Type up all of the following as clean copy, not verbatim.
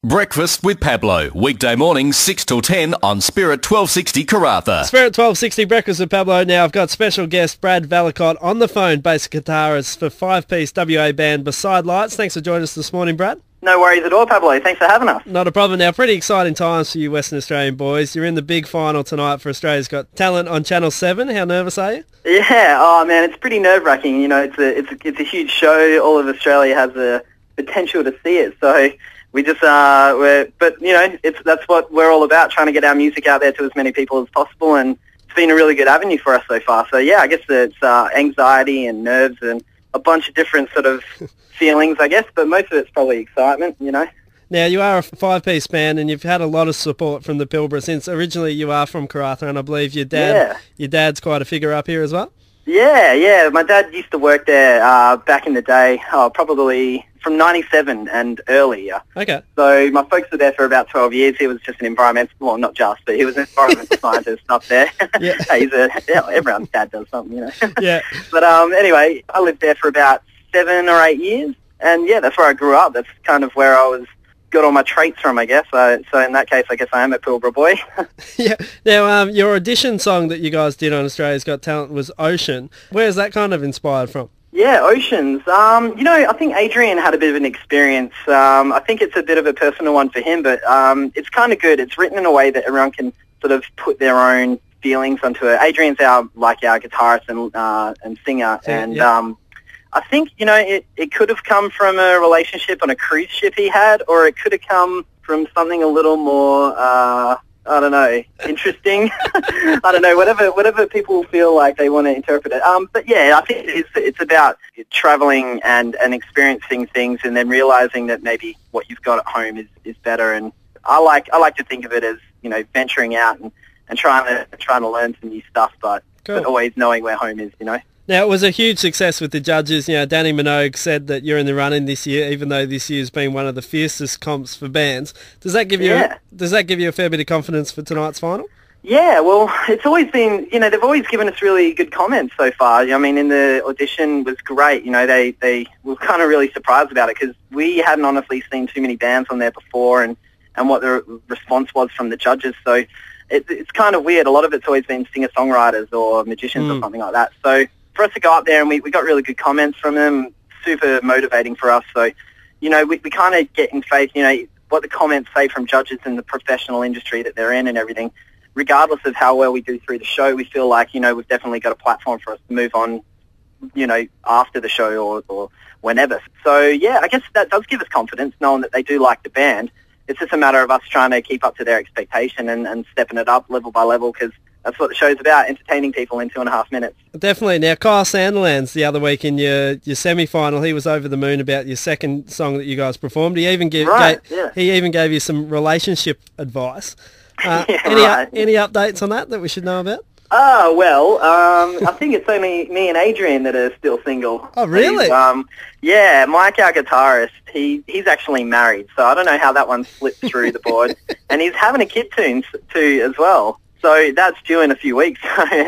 Breakfast with Pablo, weekday mornings 6 till 10 on Spirit 1260 Karatha. Spirit 1260 Breakfast with Pablo. Now I've got special guest Brad Vallicott on the phone, bass guitarist for five-piece WA band Beside Lights. Thanks for joining us this morning, Brad. No worries at all, Pablo. Thanks for having us. Not a problem. Now, pretty exciting times for you Western Australian boys. You're in the big final tonight for Australia's Got Talent on Channel 7. How nervous are you? Yeah, oh man, it's pretty nerve-wracking. You know, it's a huge show. All of Australia has the potential to see it, so we just but you know, that's what we're all about, trying to get our music out there to as many people as possible, and it's been a really good avenue for us so far. So yeah, I guess it's anxiety and nerves and a bunch of different sort of feelings, I guess, but most of it's probably excitement, you know. Now, you are a five-piece band, and you've had a lot of support from the Pilbara since originally you are from Karatha, and I believe your dad's quite a figure up here as well. Yeah. My dad used to work there back in the day, probably from 97 and earlier. Okay. So my folks were there for about 12 years. He was just an environmental, well, not just, but he was an environmental scientist up there. Yeah. Everyone's dad does something, you know. Yeah. But anyway, I lived there for about 7 or 8 years, and yeah, that's where I grew up. That's kind of where I got all my traits from, I guess. So in that case, I guess I am a Pilbara boy. Yeah. Now, your audition song that you guys did on Australia's Got Talent was Ocean. Where's that kind of inspired from? Yeah, Oceans. You know, I think Adrian had a bit of an experience. I think it's a bit of a personal one for him, but it's kind of good. It's written in a way that everyone can sort of put their own feelings onto it. Adrian's our guitarist and singer, and yeah. I think, you know, it could have come from a relationship on a cruise ship he had, or it could have come from something a little more, I don't know, interesting. I don't know, whatever people feel like they want to interpret it. But yeah, I think it's about traveling and experiencing things, and then realizing that maybe what you've got at home is better. And I like to think of it as, you know, venturing out and trying to learn some new stuff, but always knowing where home is, you know. Now, it was a huge success with the judges. You know, Danny Minogue said that you're in the running this year, even though this year's been one of the fiercest comps for bands. Does that give you a fair bit of confidence for tonight's final? Yeah, well, it's always been, you know, they've always given us really good comments so far. I mean, in the audition was great. You know, they were kind of really surprised about it, because we hadn't honestly seen too many bands on there before, and what the response was from the judges. So it's kind of weird. A lot of it's always been singer-songwriters or magicians or something like that. So for us to go up there and we got really good comments from them, super motivating for us. So, you know, we kind of get in faith, you know, what the comments say from judges in the professional industry that they're in and everything. Regardless of how well we do through the show, we feel like, you know, we've definitely got a platform for us to move on, you know, after the show or whenever. So, yeah, I guess that does give us confidence, knowing that they do like the band. It's just a matter of us trying to keep up to their expectation and stepping it up level by level, because that's what the show's about, entertaining people in 2.5 minutes. Definitely. Now, Kyle Sandilands the other week in your semi-final, he was over the moon about your second song that you guys performed. He even gave you some relationship advice. Any updates on that we should know about? Well, I think it's only me and Adrian that are still single. Oh, really? Yeah, Mike, our guitarist, he's actually married, so I don't know how that one slipped through the board. And he's having a kid too as well. So that's due in a few weeks.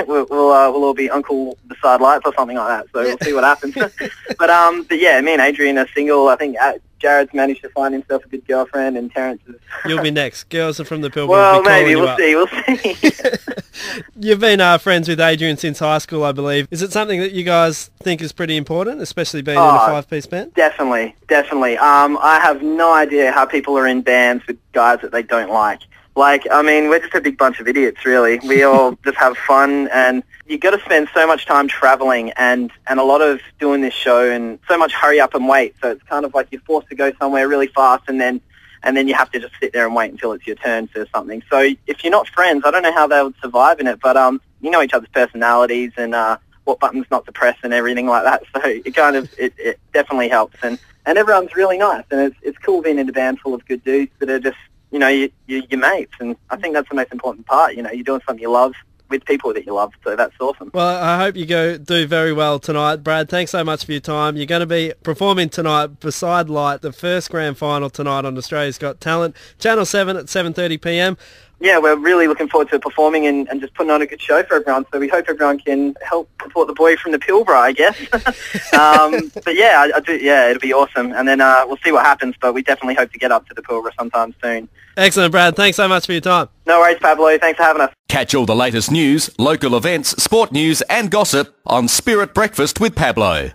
we'll all be Uncle Beside Lights or something like that. So we'll see what happens. But yeah, me and Adrian are single. I think Jared's managed to find himself a good girlfriend, and Terence is... You'll be next. Girls are from the Pilbara. Well, maybe. We'll see. You've been friends with Adrian since high school, I believe. Is it something that you guys think is pretty important, especially being in a five-piece band? Definitely. I have no idea how people are in bands with guys that they don't like. Like, I mean, we're just a big bunch of idiots, really. We all just have fun, and you got to spend so much time traveling and a lot of doing this show, and so much hurry up and wait. So it's kind of like you're forced to go somewhere really fast, and then you have to just sit there and wait until it's your turn for something. So if you're not friends, I don't know how they would survive in it, but you know each other's personalities and what buttons not to press and everything like that. So it definitely helps, and everyone's really nice, and it's cool being in a band full of good dudes that are just, you know, your mates, and I think that's the most important part. You know, you're doing something you love with people that you love, so that's awesome. Well, I hope you do very well tonight. Brad, thanks so much for your time. You're going to be performing tonight Beside Light, the first grand final tonight on Australia's Got Talent, Channel 7 at 7:30 p.m. yeah, we're really looking forward to performing and just putting on a good show for everyone. So we hope everyone can help support the boy from the Pilbara, I guess. But yeah, I do. Yeah, it'll be awesome. And then we'll see what happens. But we definitely hope to get up to the Pilbara sometime soon. Excellent, Brad. Thanks so much for your time. No worries, Pablo. Thanks for having us. Catch all the latest news, local events, sport news and gossip on Spirit Breakfast with Pablo.